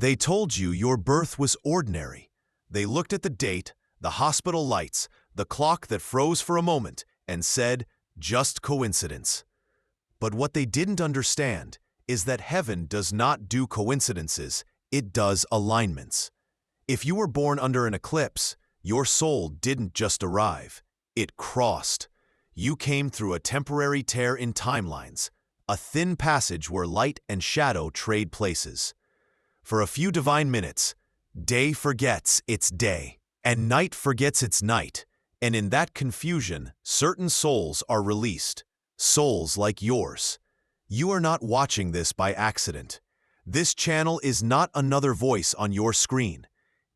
They told you your birth was ordinary. They looked at the date, the hospital lights, the clock that froze for a moment, and said, just coincidence. But what they didn't understand is that heaven does not do coincidences, it does alignments. If you were born under an eclipse, your soul didn't just arrive, it crossed. You came through a temporary tear in timelines, a thin passage where light and shadow trade places. For a few divine minutes, day forgets its day, and night forgets its night, and in that confusion, certain souls are released, souls like yours. You are not watching this by accident. This channel is not another voice on your screen.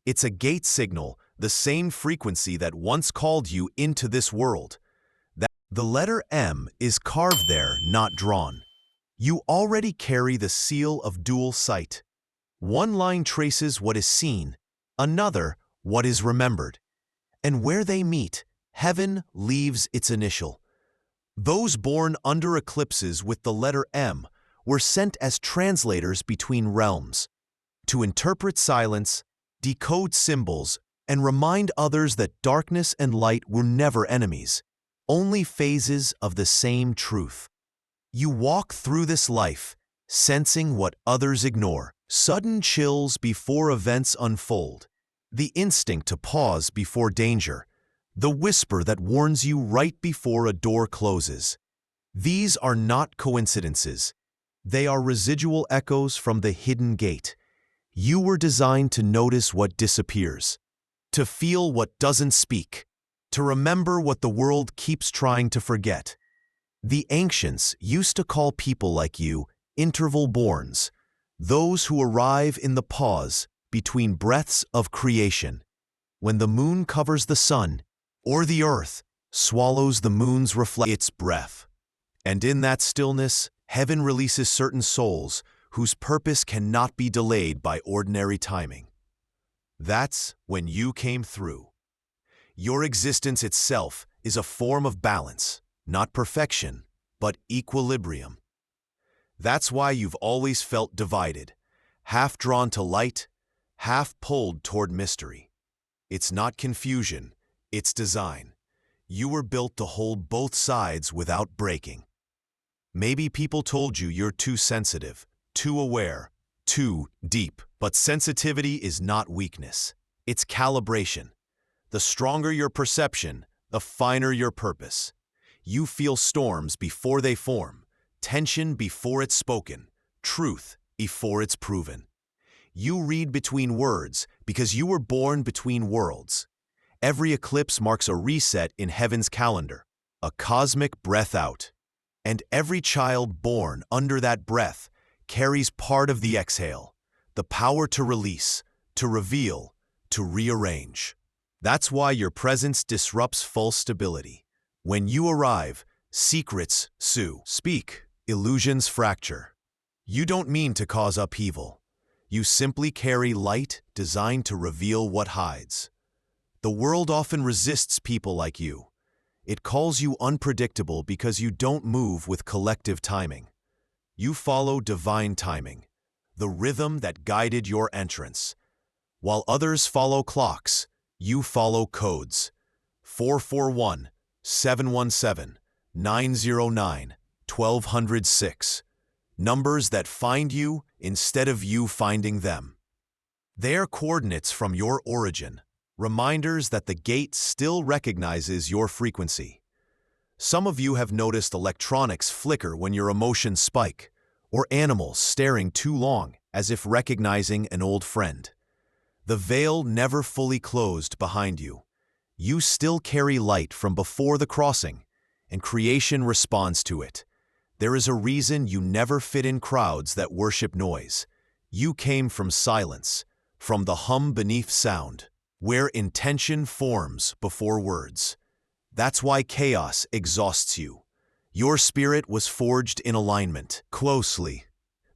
It's a gate signal, the same frequency that once called you into this world. The letter M is carved there, not drawn. You already carry the seal of dual sight. One line traces what is seen, another what is remembered. And where they meet, heaven leaves its initial. Those born under eclipses with the letter M were sent as translators between realms, to interpret silence, decode symbols, and remind others that darkness and light were never enemies, only phases of the same truth. You walk through this life, sensing what others ignore, sudden chills before events unfold, the instinct to pause before danger, the whisper that warns you right before a door closes. These are not coincidences. They are residual echoes from the hidden gate. You were designed to notice what disappears, to feel what doesn't speak, to remember what the world keeps trying to forget. The ancients used to call people like you interval-borns, those who arrive in the pause between breaths of creation, when the moon covers the sun, or the earth swallows the moon's its breath. And in that stillness, heaven releases certain souls whose purpose cannot be delayed by ordinary timing. That's when you came through. Your existence itself is a form of balance, not perfection, but equilibrium. That's why you've always felt divided, half drawn to light, half pulled toward mystery. It's not confusion, it's design. You were built to hold both sides without breaking. Maybe people told you you're too sensitive, too aware, too deep, but sensitivity is not weakness. It's calibration. The stronger your perception, the finer your purpose. You feel storms before they form, tension before it's spoken, truth before it's proven. You read between words because you were born between worlds. Every eclipse marks a reset in heaven's calendar, a cosmic breath out. And every child born under that breath carries part of the exhale, the power to release, to reveal, to rearrange. That's why your presence disrupts false stability. When you arrive, secrets speak, illusions fracture. You don't mean to cause upheaval. You simply carry light designed to reveal what hides. The world often resists people like you. It calls you unpredictable because you don't move with collective timing. You follow divine timing, the rhythm that guided your entrance. While others follow clocks, you follow codes. 441, 717, 909, 1206. Numbers that find you instead of you finding them. They are coordinates from your origin, reminders that the gate still recognizes your frequency. Some of you have noticed electronics flicker when your emotions spike, or animals staring too long as if recognizing an old friend. The veil never fully closed behind you. You still carry light from before the crossing, and creation responds to it. There is a reason you never fit in crowds that worship noise. You came from silence, from the hum beneath sound, where intention forms before words. That's why chaos exhausts you. Your spirit was forged in alignment, closely.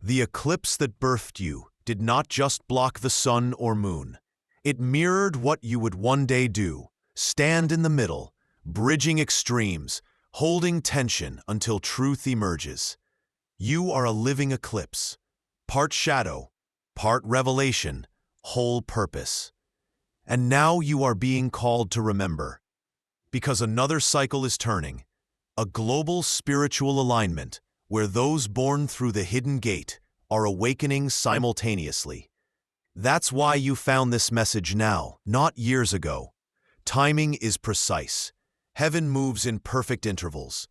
The eclipse that birthed you did not just block the sun or moon. It mirrored what you would one day do, stand in the middle, bridging extremes, holding tension until truth emerges. You are a living eclipse, part shadow, part revelation, whole purpose. And now you are being called to remember, because another cycle is turning, a global spiritual alignment where those born through the hidden gate are awakening simultaneously. That's why you found this message now, not years ago. Timing is precise. Heaven moves in perfect intervals.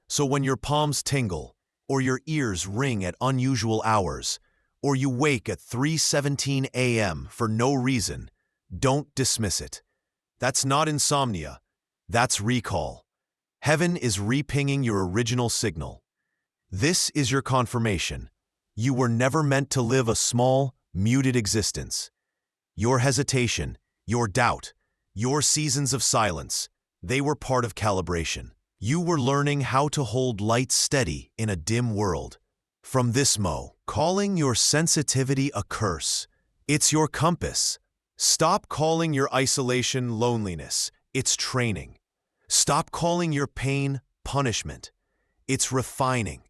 So when your palms tingle, or your ears ring at unusual hours, or you wake at 3:17 a.m. for no reason, don't dismiss it. That's not insomnia. That's recall. Heaven is repinging your original signal. This is your confirmation. You were never meant to live a small, muted existence. Your hesitation, your doubt, your seasons of silence, they were part of calibration. You were learning how to hold light steady in a dim world. From this calling your sensitivity a curse. It's your compass. Stop calling your isolation loneliness. It's training. Stop calling your pain punishment. It's refining.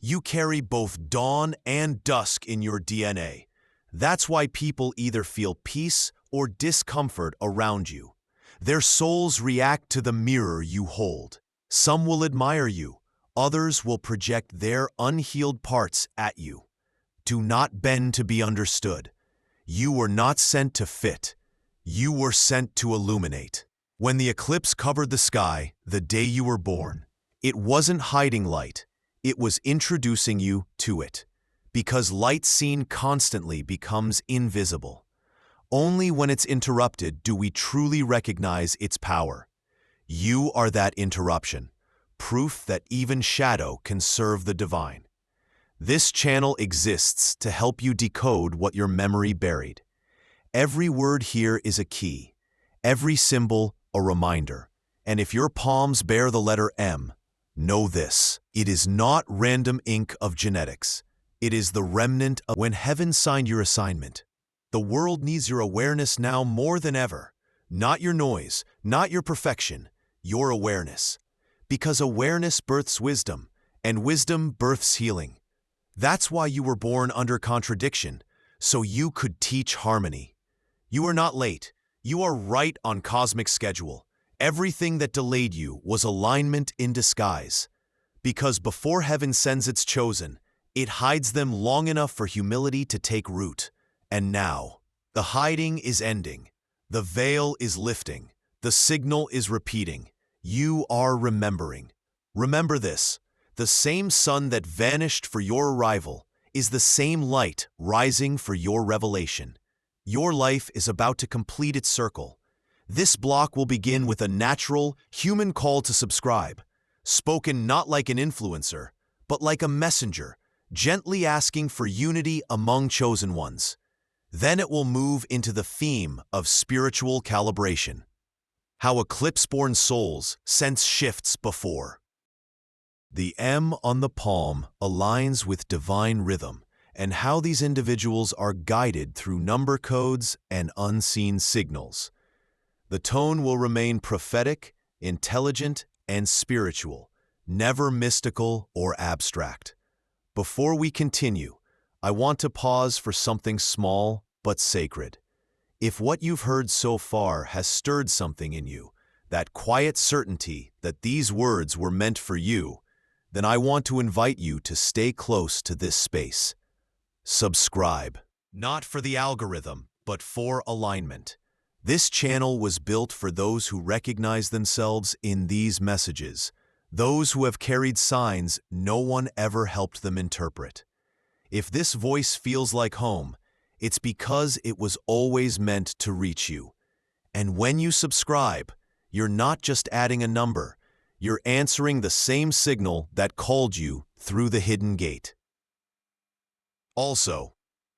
You carry both dawn and dusk in your DNA. That's why people either feel peace or discomfort around you. Their souls react to the mirror you hold. Some will admire you. Others will project their unhealed parts at you. Do not bend to be understood. You were not sent to fit. You were sent to illuminate. When the eclipse covered the sky the day you were born, it wasn't hiding light. It was introducing you to it. Because light seen constantly becomes invisible. Only when it's interrupted do we truly recognize its power. You are that interruption, proof that even shadow can serve the divine. This channel exists to help you decode what your memory buried. Every word here is a key, every symbol a reminder. And if your palms bear the letter M, know this: it is not random ink of genetics. It is the remnant of when heaven signed your assignment. The world needs your awareness now more than ever. Not your noise, not your perfection, your awareness. Because awareness births wisdom, and wisdom births healing. That's why you were born under contradiction, so you could teach harmony. You are not late. You are right on cosmic schedule. Everything that delayed you was alignment in disguise. Because before heaven sends its chosen, it hides them long enough for humility to take root. And now, the hiding is ending. The veil is lifting. The signal is repeating. You are remembering. Remember this: the same sun that vanished for your arrival is the same light rising for your revelation. Your life is about to complete its circle. This block will begin with a natural, human call to subscribe, spoken not like an influencer, but like a messenger, gently asking for unity among chosen ones. Then it will move into the theme of spiritual calibration. How eclipse-born souls sense shifts before. The M on the palm aligns with divine rhythm, and how these individuals are guided through number codes and unseen signals. The tone will remain prophetic, intelligent, and spiritual, never mystical or abstract. Before we continue, I want to pause for something small but sacred. If what you've heard so far has stirred something in you, that quiet certainty that these words were meant for you, then I want to invite you to stay close to this space. Subscribe. Not for the algorithm, but for alignment. This channel was built for those who recognize themselves in these messages, those who have carried signs no one ever helped them interpret. If this voice feels like home, it's because it was always meant to reach you. And when you subscribe, you're not just adding a number, you're answering the same signal that called you through the hidden gate. Also,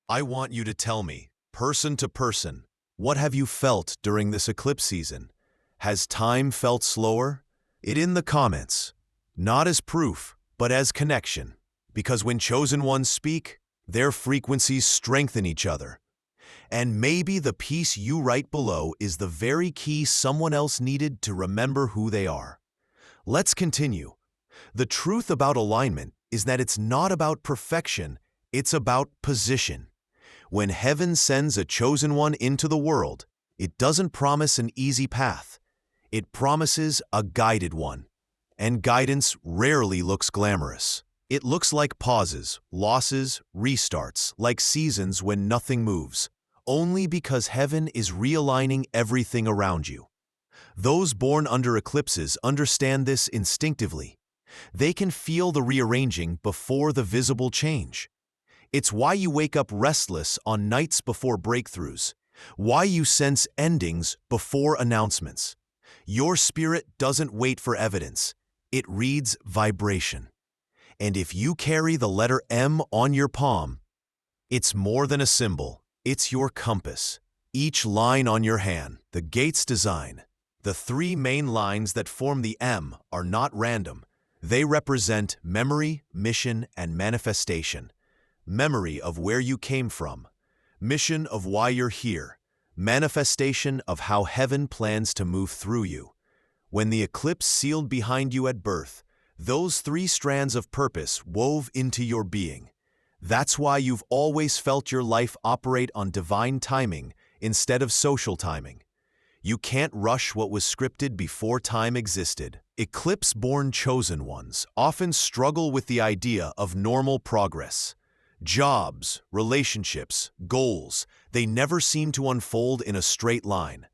I want you to tell me, person to person, what have you felt during this eclipse season? Has time felt slower? It in the comments, not as proof, but as connection. Because when chosen ones speak, their frequencies strengthen each other. And maybe the piece you write below is the very key someone else needed to remember who they are. Let's continue. The truth about alignment is that it's not about perfection, it's about position. When heaven sends a chosen one into the world, it doesn't promise an easy path. It promises a guided one. And guidance rarely looks glamorous. It looks like pauses, losses, restarts, like seasons when nothing moves, only because heaven is realigning everything around you. Those born under eclipses understand this instinctively. They can feel the rearranging before the visible change. It's why you wake up restless on nights before breakthroughs, why you sense endings before announcements. Your spirit doesn't wait for evidence. It reads vibration. And if you carry the letter M on your palm, it's more than a symbol. It's your compass. Each line on your hand, the gate's design, the three main lines that form the M are not random. They represent memory, mission, and manifestation. Memory of where you came from, mission of why you're here, manifestation of how heaven plans to move through you. When the eclipse sealed behind you at birth, those three strands of purpose wove into your being. That's why you've always felt your life operate on divine timing instead of social timing. You can't rush what was scripted before time existed. Eclipse-born chosen ones often struggle with the idea of normal progress. Jobs, relationships, goals, they never seem to unfold in a straight line.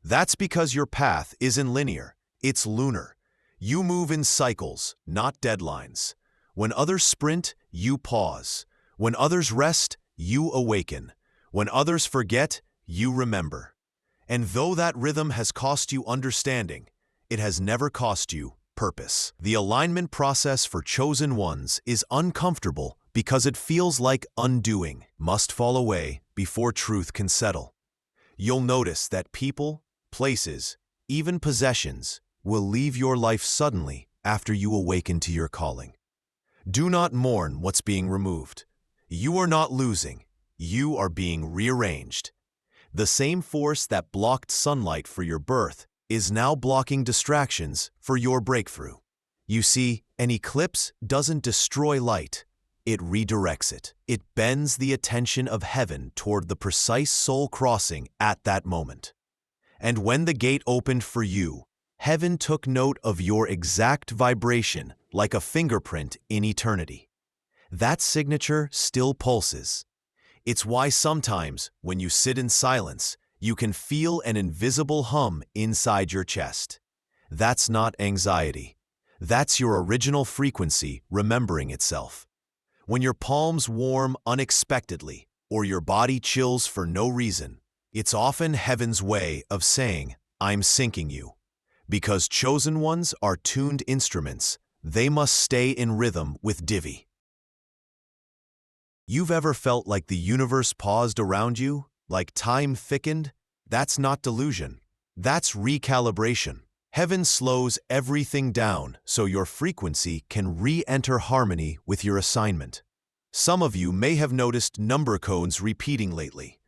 That's because your path isn't linear, it's lunar. You move in cycles, not deadlines. When others sprint, you pause. When others rest, you awaken. When others forget, you remember. And though that rhythm has cost you understanding, it has never cost you purpose. The alignment process for chosen ones is uncomfortable because it feels like undoing must fall away before truth can settle. You'll notice that people, places, even possessions will leave your life suddenly after you awaken to your calling. Do not mourn what's being removed. You are not losing. You are being rearranged. The same force that blocked sunlight for your birth is now blocking distractions for your breakthrough. You see, an eclipse doesn't destroy light. It redirects it. It bends the attention of heaven toward the precise soul crossing at that moment. And when the gate opened for you, heaven took note of your exact vibration like a fingerprint in eternity. That signature still pulses. It's why sometimes, when you sit in silence, you can feel an invisible hum inside your chest. That's not anxiety. That's your original frequency remembering itself. When your palms warm unexpectedly, or your body chills for no reason, it's often heaven's way of saying, I'm syncing you. Because chosen ones are tuned instruments, they must stay in rhythm with Divi. You've ever felt like the universe paused around you, like time thickened? That's not delusion. That's recalibration. Heaven slows everything down so your frequency can re-enter harmony with your assignment. Some of you may have noticed number codes repeating lately.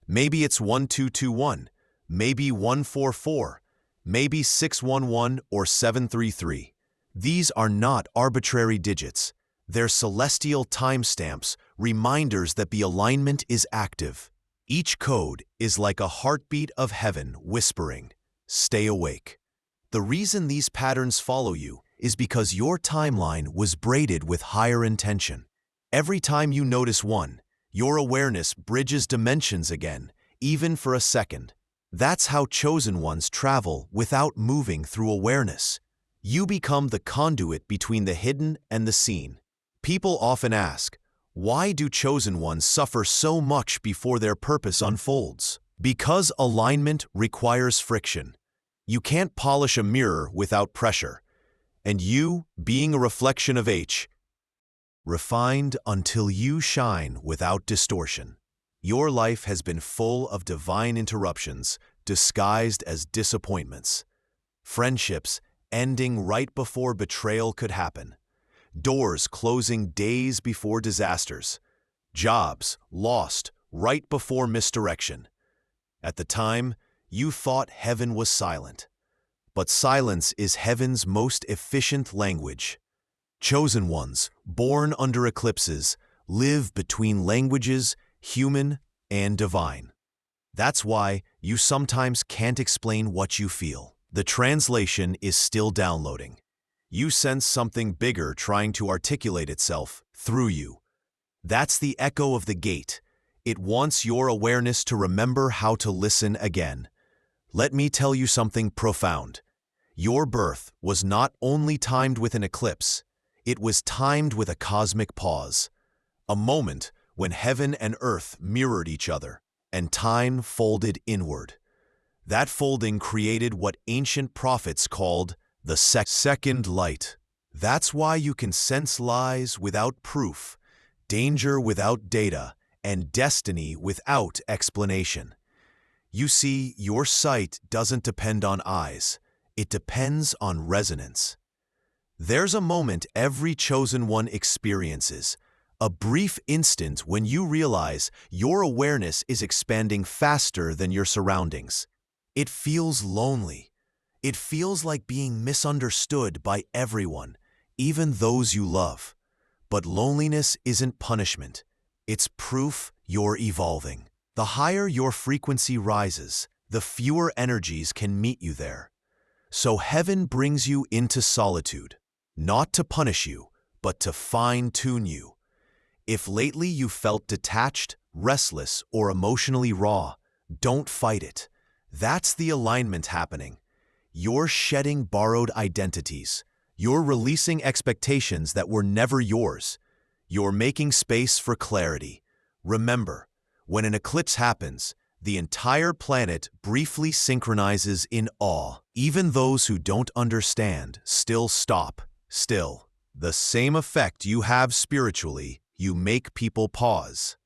Maybe it's 1221, maybe 144, maybe 611 or 733. These are not arbitrary digits. They're celestial timestamps, reminders that the alignment is active. Each code is like a heartbeat of heaven whispering, stay awake. The reason these patterns follow you is because your timeline was braided with higher intention. Every time you notice one, your awareness bridges dimensions again, even for a second. That's how chosen ones travel without moving through awareness. You become the conduit between the hidden and the seen. People often ask, why do chosen ones suffer so much before their purpose unfolds? Because alignment requires friction. You can't polish a mirror without pressure. And you, being a reflection of H, refined until you shine without distortion. Your life has been full of divine interruptions, disguised as disappointments. Friendships ending right before betrayal could happen. Doors closing days before disasters. Jobs lost right before misdirection. At the time, you thought heaven was silent. But silence is heaven's most efficient language. Chosen ones, born under eclipses, live between languages human and divine. That's why you sometimes can't explain what you feel. The translation is still downloading. You sense something bigger trying to articulate itself through you. That's the echo of the gate. It wants your awareness to remember how to listen again. Let me tell you something profound. Your birth was not only timed with an eclipse, it was timed with a cosmic pause, a moment when heaven and earth mirrored each other, and time folded inward. That folding created what ancient prophets called the second light. That's why you can sense lies without proof, danger without data, and destiny without explanation. You see, your sight doesn't depend on eyes. It depends on resonance. There's a moment every chosen one experiences, a brief instant when you realize your awareness is expanding faster than your surroundings. It feels lonely. It feels like being misunderstood by everyone, even those you love. But loneliness isn't punishment. It's proof you're evolving. The higher your frequency rises, the fewer energies can meet you there. So heaven brings you into solitude, not to punish you, but to fine-tune you. If lately you felt detached, restless, or emotionally raw, don't fight it. That's the alignment happening. You're shedding borrowed identities. You're releasing expectations that were never yours. You're making space for clarity. Remember, when an eclipse happens, the entire planet briefly synchronizes in awe. Even those who don't understand still stop. Still, the same effect you have spiritually, you make people pause.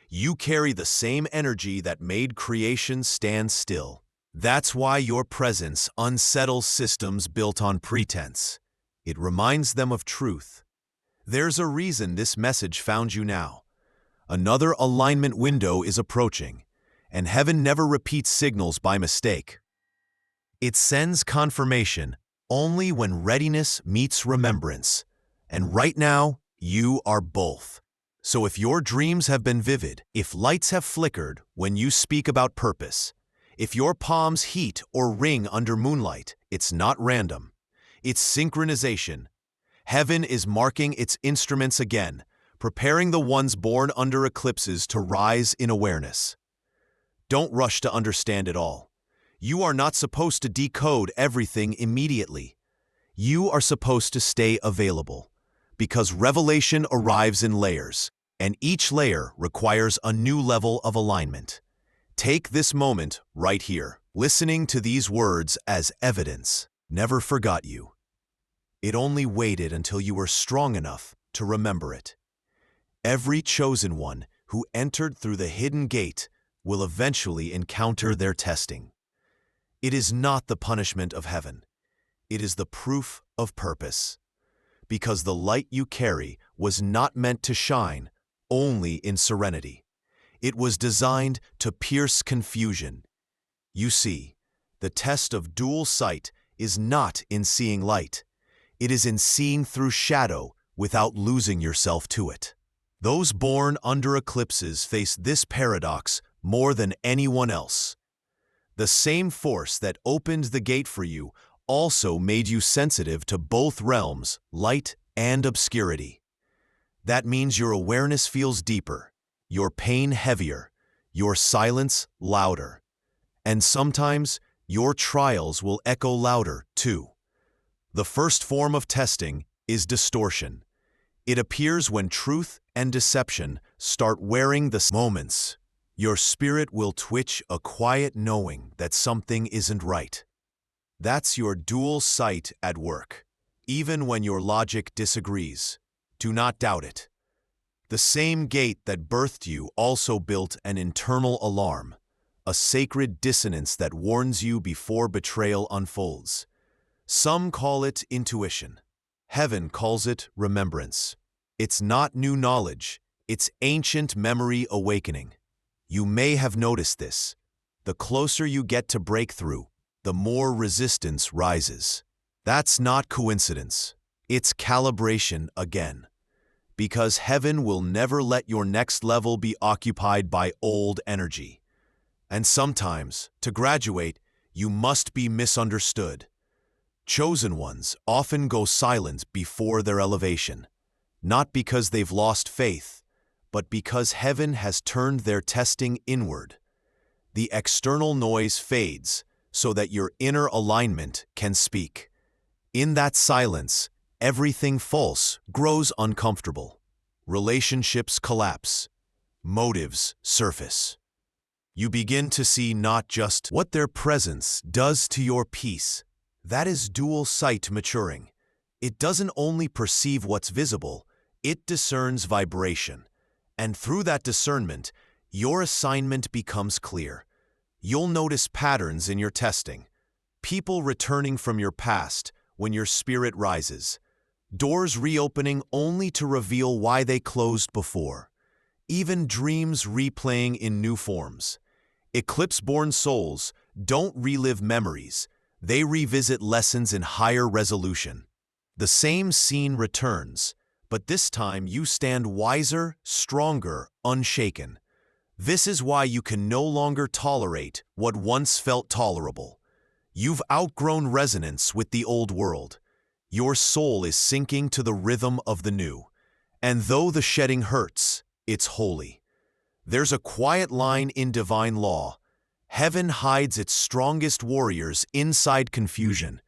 You carry the same energy that made creation stand still. That's why your presence unsettles systems built on pretense. It reminds them of truth. There's a reason this message found you now. Another alignment window is approaching, and heaven never repeats signals by mistake. It sends confirmation only when readiness meets remembrance. And right now, you are both. So if your dreams have been vivid, if lights have flickered when you speak about purpose, if your palms heat or ring under moonlight, it's not random. It's synchronization. Heaven is marking its instruments again, preparing the ones born under eclipses to rise in awareness. Don't rush to understand it all. You are not supposed to decode everything immediately. You are supposed to stay available, because revelation arrives in layers, and each layer requires a new level of alignment. Take this moment right here, listening to these words as evidence. Never forgot you. It only waited until you were strong enough to remember it. Every chosen one who entered through the hidden gate will eventually encounter their testing. It is not the punishment of heaven. It is the proof of purpose. Because the light you carry was not meant to shine only in serenity. It was designed to pierce confusion. You see, the test of dual sight is not in seeing light. It is in seeing through shadow without losing yourself to it. Those born under eclipses face this paradox more than anyone else. The same force that opened the gate for you also made you sensitive to both realms, light and obscurity. That means your awareness feels deeper, your pain heavier, your silence louder. And sometimes your trials will echo louder too. The first form of testing is distortion. It appears when truth and deception start wearing the moments. Your spirit will twitch a quiet knowing that something isn't right. That's your dual sight at work, even when your logic disagrees. Do not doubt it. The same gate that birthed you also built an internal alarm, a sacred dissonance that warns you before betrayal unfolds. Some call it intuition. Heaven calls it remembrance. It's not new knowledge, it's ancient memory awakening. You may have noticed this. The closer you get to breakthrough, the more resistance rises. That's not coincidence. It's calibration again. Because heaven will never let your next level be occupied by old energy. And sometimes, to graduate, you must be misunderstood. Chosen ones often go silent before their elevation, not because they've lost faith, but because heaven has turned their testing inward. The external noise fades so that your inner alignment can speak. In that silence, everything false grows uncomfortable. Relationships collapse. Motives surface. You begin to see not just what their presence does to your peace. That is dual sight maturing. It doesn't only perceive what's visible, it discerns vibration. And through that discernment, your assignment becomes clear. You'll notice patterns in your testing. People returning from your past when your spirit rises. Doors reopening only to reveal why they closed before. Even dreams replaying in new forms. Eclipse-born souls don't relive memories. They revisit lessons in higher resolution. The same scene returns, but this time you stand wiser, stronger, unshaken. This is why you can no longer tolerate what once felt tolerable. You've outgrown resonance with the old world. Your soul is sinking to the rhythm of the new. And though the shedding hurts, it's holy. There's a quiet line in divine law. Heaven hides its strongest warriors inside confusion,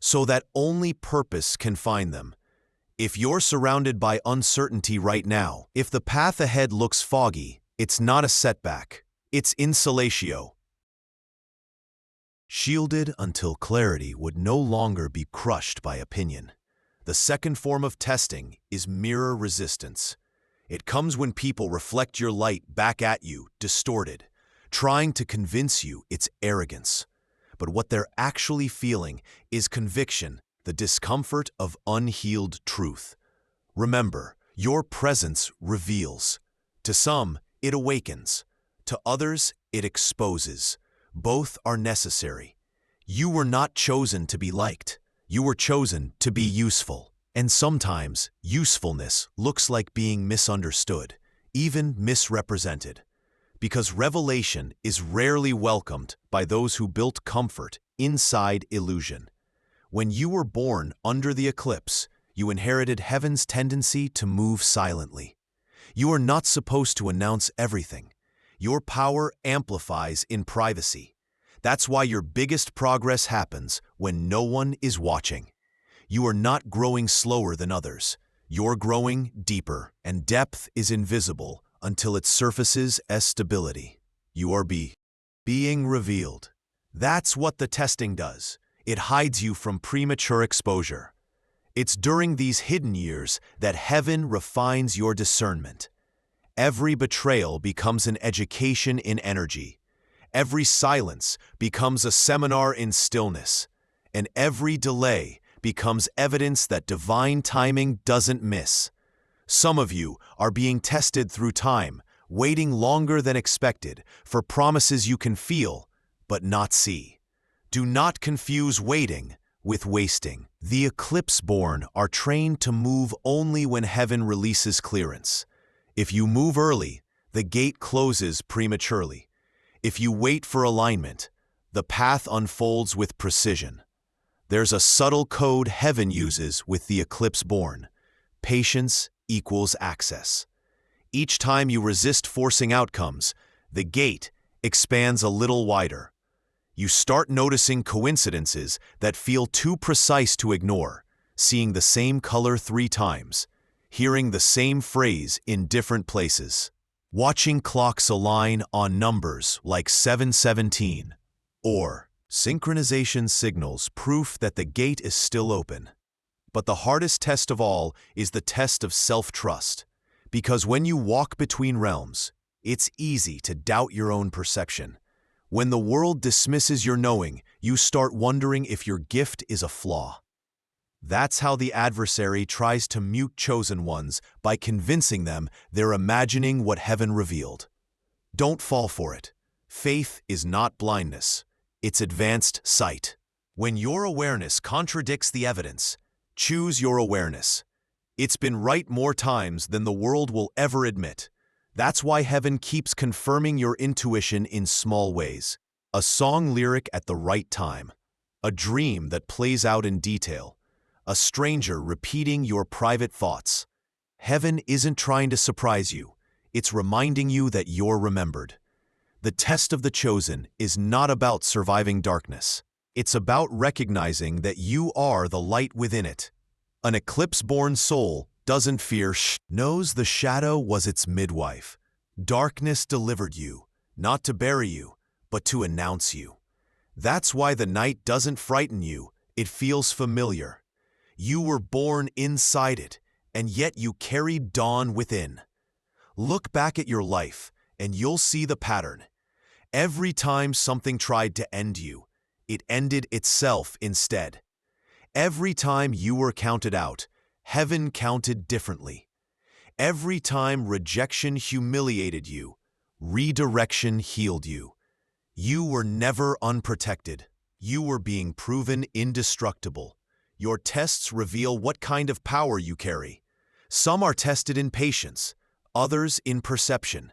so that only purpose can find them. If you're surrounded by uncertainty right now, if the path ahead looks foggy, it's not a setback, it's insulatio. Shielded until clarity would no longer be crushed by opinion. The second form of testing is mirror resistance. It comes when people reflect your light back at you, distorted, trying to convince you it's arrogance. But what they're actually feeling is conviction, the discomfort of unhealed truth. Remember, your presence reveals. To some, it awakens. To others, it exposes. Both are necessary. You were not chosen to be liked. You were chosen to be useful. And sometimes, usefulness looks like being misunderstood, even misrepresented. Because revelation is rarely welcomed by those who built comfort inside illusion. When you were born under the eclipse, you inherited heaven's tendency to move silently. You are not supposed to announce everything. Your power amplifies in privacy. That's why your biggest progress happens when no one is watching. You are not growing slower than others. You're growing deeper, and depth is invisible until it surfaces as stability. You are being revealed. That's what the testing does. It hides you from premature exposure. It's during these hidden years that heaven refines your discernment. Every betrayal becomes an education in energy. Every silence becomes a seminar in stillness. And every delay becomes evidence that divine timing doesn't miss. Some of you are being tested through time, waiting longer than expected for promises you can feel, but not see. Do not confuse waiting with wasting. The eclipse-born are trained to move only when heaven releases clearance. If you move early, the gate closes prematurely. If you wait for alignment, the path unfolds with precision. There's a subtle code heaven uses with the eclipse-born. Patience equals access. Each time you resist forcing outcomes, the gate expands a little wider. You start noticing coincidences that feel too precise to ignore, seeing the same color 3 times, hearing the same phrase in different places, watching clocks align on numbers like 717, or synchronization signals proof that the gate is still open. But the hardest test of all is the test of self-trust, because when you walk between realms, it's easy to doubt your own perception. When the world dismisses your knowing, you start wondering if your gift is a flaw. That's how the adversary tries to mute chosen ones, by convincing them they're imagining what heaven revealed. Don't fall for it. Faith is not blindness. It's advanced sight. When your awareness contradicts the evidence, choose your awareness. It's been right more times than the world will ever admit. That's why heaven keeps confirming your intuition in small ways. A song lyric at the right time. A dream that plays out in detail. A stranger repeating your private thoughts. Heaven isn't trying to surprise you. It's reminding you that you're remembered. The test of the chosen is not about surviving darkness. It's about recognizing that you are the light within it. An eclipse-born soul doesn't fear knows the shadow was its midwife. Darkness delivered you, not to bury you, but to announce you. That's why the night doesn't frighten you, it feels familiar. You were born inside it, and yet you carried dawn within. Look back at your life, and you'll see the pattern. Every time something tried to end you, it ended itself instead. Every time you were counted out, heaven counted differently. Every time rejection humiliated you, redirection healed you. You were never unprotected. You were being proven indestructible. Your tests reveal what kind of power you carry. Some are tested in patience, others in perception.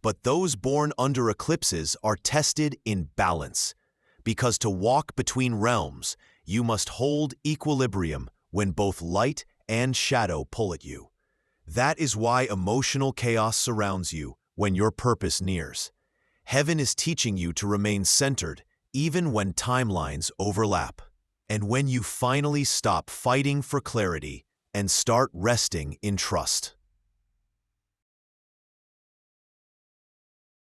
But those born under eclipses are tested in balance. Because to walk between realms, you must hold equilibrium when both light and shadow pull at you. That is why emotional chaos surrounds you when your purpose nears. Heaven is teaching you to remain centered even when timelines overlap. And when you finally stop fighting for clarity and start resting in trust.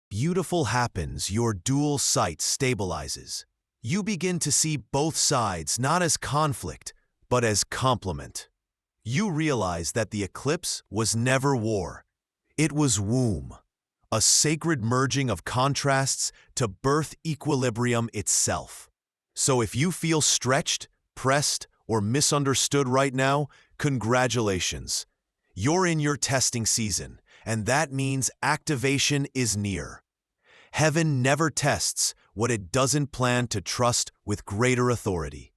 Beautiful happens, your dual sight stabilizes. You begin to see both sides not as conflict, but as complement. You realize that the eclipse was never war. It was womb, a sacred merging of contrasts to birth equilibrium itself. So if you feel stretched, pressed, or misunderstood right now, congratulations. You're in your testing season, and that means activation is near. Heaven never tests what it doesn't plan to trust with greater authority.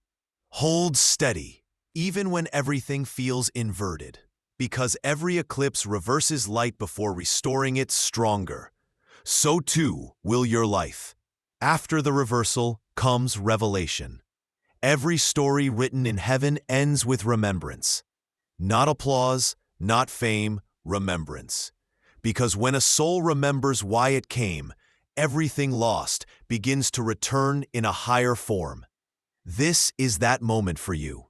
Hold steady, even when everything feels inverted, because every eclipse reverses light before restoring it stronger. So too will your life. After the reversal comes revelation. Every story written in heaven ends with remembrance. Not applause, not fame, remembrance. Because when a soul remembers why it came, everything lost begins to return in a higher form. This is that moment for you.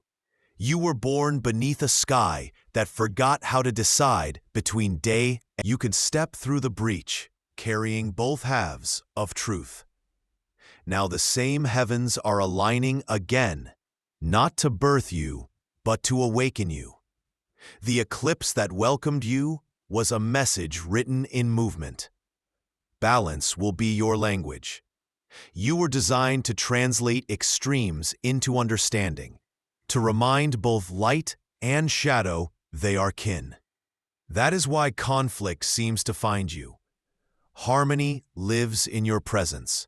You were born beneath a sky that forgot how to decide between day and you can step through the breach, carrying both halves of truth. Now the same heavens are aligning again, not to birth you, but to awaken you. The eclipse that welcomed you was a message written in movement. Balance will be your language. You were designed to translate extremes into understanding, to remind both light and shadow they are kin. That is why conflict seems to find you. Harmony lives in your presence.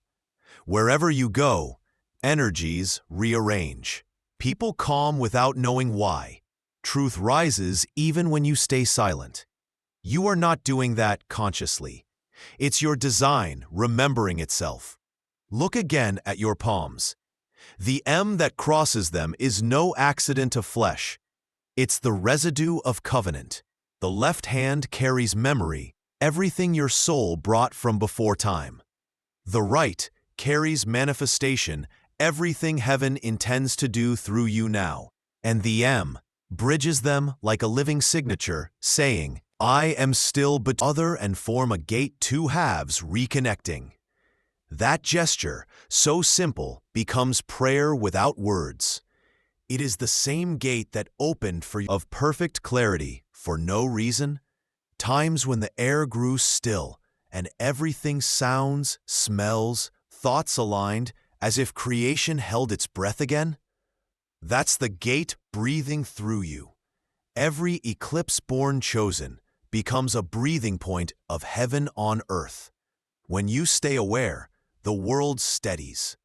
Wherever you go, energies rearrange. People calm without knowing why. Truth rises even when you stay silent. You are not doing that consciously. It's your design remembering itself. Look again at your palms. The M that crosses them is no accident of flesh. It's the residue of covenant. The left hand carries memory, everything your soul brought from before time. The right carries manifestation, everything heaven intends to do through you now. And the M bridges them like a living signature, saying, I am still but other and form a gate two halves reconnecting. That gesture, so simple, becomes prayer without words. It is the same gate that opened for you of perfect clarity for no reason, times when the air grew still and everything sounds, smells, thoughts aligned as if creation held its breath again. That's the gate breathing through you. Every eclipse-born chosen becomes a breathing point of heaven on earth. When you stay aware, the world steadies.